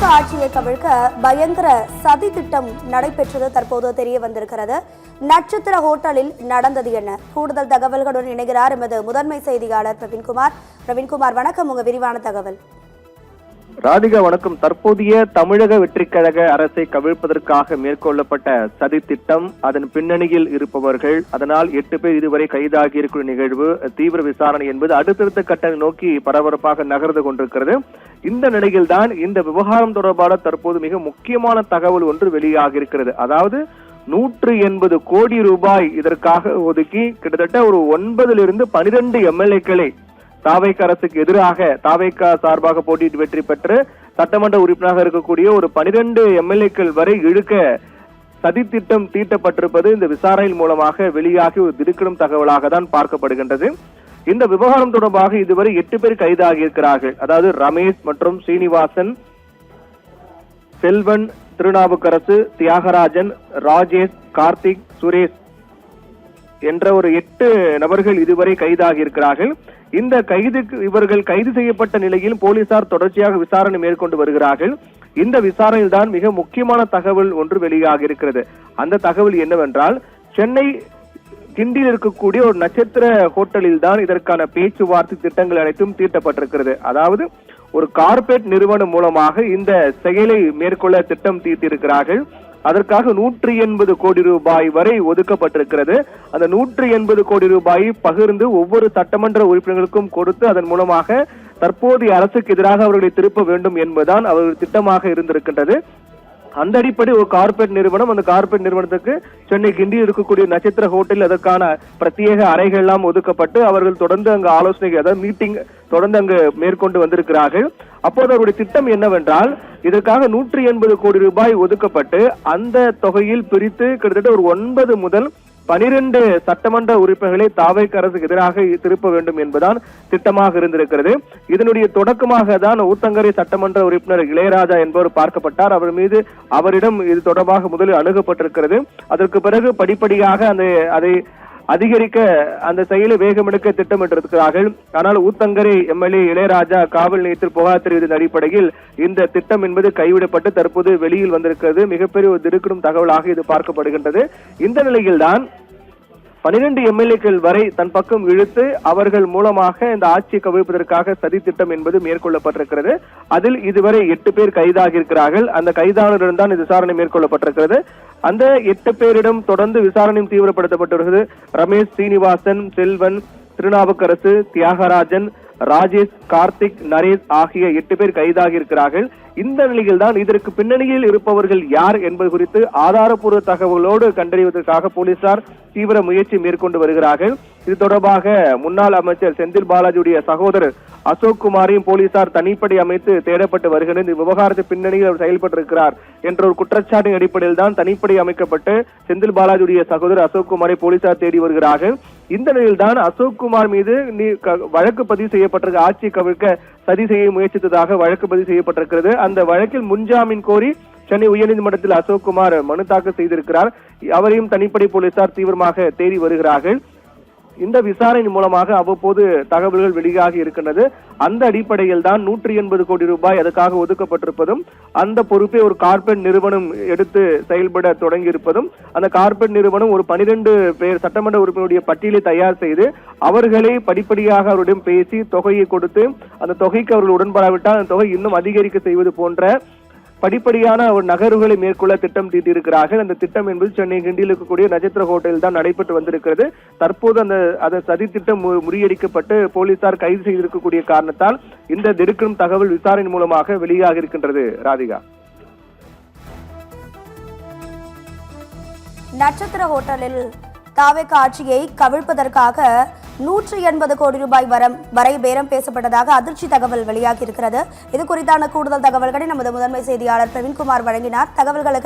தாவேக ஆட்சியை கவிழ்க்க பயங்கர சதி திட்டம் நடைபெற்றது தற்போது தெரிய வந்திருக்கிறது. நட்சத்திர ஹோட்டலில் நடந்தது என்ன? கூடுதல் தகவல்களுடன் இணைகிறார் எமது முதன்மை செய்தியாளர் பிரவீன்குமார். வணக்கம், உங்க விரிவான தகவல். ராதிகா வணக்கம். தற்போதைய தமிழக வெற்றிக்கழக அரசை கவிழ்ப்பதற்காக மேற்கொள்ளப்பட்ட சதி திட்டம், அதன் பின்னணியில் இருப்பவர்கள், அதனால் 8 பேர் இதுவரை கைதாகி இருக்கிற நிகழ்வு, தீவிர விசாரணை என்பது அடுத்தடுத்த கட்ட நோக்கி பரபரப்பாக நகர்ந்து கொண்டிருக்கிறது. இந்த நிலையில் தான் இந்த விவகாரம் தொடர்பான தற்போது மிக முக்கியமான தகவல் ஒன்று வெளியாகி இருக்கிறது. அதாவது 180 கோடி ரூபாய் இதற்காக ஒதுக்கி கிட்டத்தட்ட ஒரு 9 - 12 எம்எல்ஏக்களை தாவேக அரசுக்கு எதிராக தாவேக சார்பாக போட்டியிட்டு வெற்றி பெற்று சட்டமன்ற உறுப்பினராக இருக்கக்கூடிய ஒரு 12 எம்எல்ஏக்கள் வரை இழுக்க சதி திட்டம் தீட்டப்பட்டிருப்பது இந்த விசாரணையின் மூலமாக வெளியாகி ஒரு திடுக்கிடும் தகவலாக தான் பார்க்கப்படுகின்றது. இந்த விவகாரம் தொடர்பாக இதுவரை 8 பேர் கைதாகி இருக்கிறார்கள். அதாவது ரமேஷ் மற்றும் சீனிவாசன், செல்வன், திருநாவுக்கரசு, தியாகராஜன், ராஜேஷ், கார்த்திக், சுரேஷ் என்ற ஒரு 8 நபர்கள் இதுவரை கைதாகி இருக்கிறார்கள். இந்த இவர்கள் கைது செய்யப்பட்ட நிலையில் போலீசார் தொடர்ச்சியாக விசாரணை மேற்கொண்டு வருகிறார்கள். இந்த விசாரணையில் தான் மிக முக்கியமான தகவல் ஒன்று வெளியாகி இருக்கிறது. அந்த தகவல் என்னவென்றால், சென்னை கிண்டியில் இருக்கக்கூடிய ஒரு நட்சத்திர ஹோட்டலில் தான் இதற்கான பேச்சுவார்த்தை திட்டங்கள் அனைத்தும் தீட்டப்பட்டிருக்கிறது. அதாவது ஒரு கார்ப்பரேட் நிறுவனம் மூலமாக இந்த செயலை மேற்கொள்ள திட்டம் தீட்டியிருக்கிறார்கள். அதற்காக 180 கோடி ரூபாய் வரை ஒதுக்கப்பட்டிருக்கிறது. அந்த 180 கோடி ரூபாயை பகிர்ந்து ஒவ்வொரு சட்டமன்ற உறுப்பினர்களுக்கும் கொடுத்து அதன் மூலமாக தற்போதைய அரசுக்கு எதிராக அவர்களை திருப்ப வேண்டும் என்பதுதான் அவர்கள் திட்டமாக இருந்திருக்கின்றது. அந்த அடிப்படை ஒரு கார்ப்பரேட் நிறுவனம், அந்த கார்ப்பரேட் நிறுவனத்துக்கு சென்னை கிண்டியில் இருக்கக்கூடிய நட்சத்திர ஹோட்டலில் அதற்கான பிரத்யேக அறைகள் எல்லாம் ஒதுக்கப்பட்டு அவர்கள் தொடர்ந்து அங்கு ஆலோசனை, அதாவது மீட்டிங் தொடர்ந்து அங்கு மேற்கொண்டு வந்திருக்கிறார்கள். அப்போது அவருடைய திட்டம் என்னவென்றால், இதற்காக 180 கோடி ரூபாய் ஒதுக்கப்பட்டு அந்த தொகையில் பிரித்து கிட்டத்தட்ட ஒரு 9 முதல் 12 சட்டமன்ற உறுப்பினர்களை தாவேக அரசுக்கு எதிராக திருப்ப வேண்டும் என்பதுதான் திட்டமாக இருந்திருக்கிறது. இதனுடைய தொடக்கமாக தான் ஊத்தங்கரை சட்டமன்ற உறுப்பினர் இளையராஜா என்பவர் பார்க்கப்பட்டார். அவரிடம் இது தொடர்பாக முதலில் அணுகப்பட்டிருக்கிறது. அதற்கு பிறகு படிப்படியாக அதை அதிகரிக்க அந்த செயலை வேகமெடுக்க திட்டமிட்டிருக்கிறார்கள். ஆனால் ஊத்தங்கரை எம்எல்ஏ இளையராஜா காவல் நிலையத்தில் புகார் தெரிவித்ததன் அடிப்படையில் இந்த திட்டம் என்பது கைவிடப்பட்டு தற்போது வெளியில் வந்திருக்கிறது. மிகப்பெரிய ஒரு திடுக்கிடும் தகவலாக இது பார்க்கப்படுகின்றது. இந்த நிலையில்தான் 12 எம்எல்ஏக்கள் வரை தன் பக்கம் இழுத்து அவர்கள் மூலமாக இந்த ஆட்சியை கவிழ்ப்பதற்காக சதி திட்டம் என்பது மேற்கொள்ளப்பட்டிருக்கிறது. அதில் இதுவரை 8 பேர் கைதாகி இருக்கிறார்கள். அந்த கைதானரிடம் தான் விசாரணை மேற்கொள்ளப்பட்டிருக்கிறது. அந்த 8 பேரிடம் தொடர்ந்து விசாரணையும் தீவிரப்படுத்தப்பட்டிருக்கிறது. ரமேஷ், சீனிவாசன், செல்வன், திருநாவுக்கரசு, தியாகராஜன், ராஜேஷ், கார்த்திக், நரேஷ் ஆகிய 8 பேர் கைதாகி இருக்கிறார்கள். இந்த நிலையில் தான் இதற்கு பின்னணியில் இருப்பவர்கள் யார் என்பது குறித்து ஆதாரப்பூர்வ தகவலோடு கண்டறிவதற்காக போலீசார் தீவிர முயற்சி மேற்கொண்டு வருகிறார்கள். இது தொடர்பாக முன்னாள் அமைச்சர் செந்தில் பாலாஜியுடைய சகோதரர் அசோக் குமாரையும் போலீசார் தனிப்படை அமைத்து தேடப்பட்டு வருகிறது. இந்த விவகாரத்தை பின்னணியில் அவர் செயல்பட்டிருக்கிறார் என்ற ஒரு குற்றச்சாட்டின் அடிப்படையில் தான் தனிப்படை அமைக்கப்பட்டு செந்தில் பாலாஜியுடைய சகோதரர் அசோக் குமாரை போலீசார் தேடி வருகிறார்கள். இந்த நிலையில் தான் அசோக் குமார் மீது வழக்கு பதிவு செய்யப்பட்டிருக்க, ஆட்சி கவிழ்க்க சதி செய்ய முயற்சித்ததாக வழக்கு பதிவு செய்யப்பட்டிருக்கிறது. அந்த வழக்கில் முன்ஜாமீன் கோரி சென்னை உயர்நீதிமன்றத்தில் அசோக் குமார் மனு தாக்கல் செய்திருக்கிறார். அவரையும் தனிப்படை போலீசார் தீவிரமாக தேடி வருகிறார்கள். இந்த விசாரணை மூலமாக அவ்வப்போது தகவல்கள் வெளியாகி இருக்கின்றது. அந்த அடிப்படையில் தான் 180 கோடி ரூபாய் அதுக்காக ஒதுக்கப்பட்டிருப்பதும், அந்த பொறுப்பை ஒரு கார்ப்பரேட் நிறுவனம் எடுத்து செயல்பட தொடங்கி இருப்பதும், அந்த கார்ப்பரேட் நிறுவனம் ஒரு 12 பேர் சட்டமன்ற உறுப்பினருடைய பட்டியலை தயார் செய்து அவர்களை படிப்படியாக அவருடன் பேசி தொகையை கொடுத்து அந்த தொகைக்கு அவர்கள் உடன்படாவிட்டால் அந்த தொகை இன்னும் அதிகரிக்க செய்வது போன்ற படிப்படியான ஒரு நகர்வுகளை மேற்கொள்ள திட்டம் தீட்டியிருக்கிறார்கள். அந்த திட்டம் என்பது சென்னை கிண்டியில் இருக்கக்கூடிய நட்சத்திர ஹோட்டலில் தான் நடைபெற்று வந்திருக்கிறது. தற்போது அந்த சதி திட்டம் முறியடிக்கப்பட்டு போலீசார் கைது செய்திருக்கக்கூடிய காரணத்தால் இந்த திடுக்கிடும் தகவல் விசாரணை மூலமாக வெளியாக இருக்கின்றது. ராதிகா, நட்சத்திர ஹோட்டலில் தாவேக ஆட்சியை கவிழ்ப்பதற்காக 180 கோடி ரூபாய் வரை பேரம் பேசப்பட்டதாக அதிர்ச்சி தகவல் வெளியாகி இருக்கிறது. இது குறித்தான கூடுதல் தகவல்களை நமது முதன்மை செய்தியாளர் பிரவீன்குமார் வழங்கினார். தகவல்களுக்கு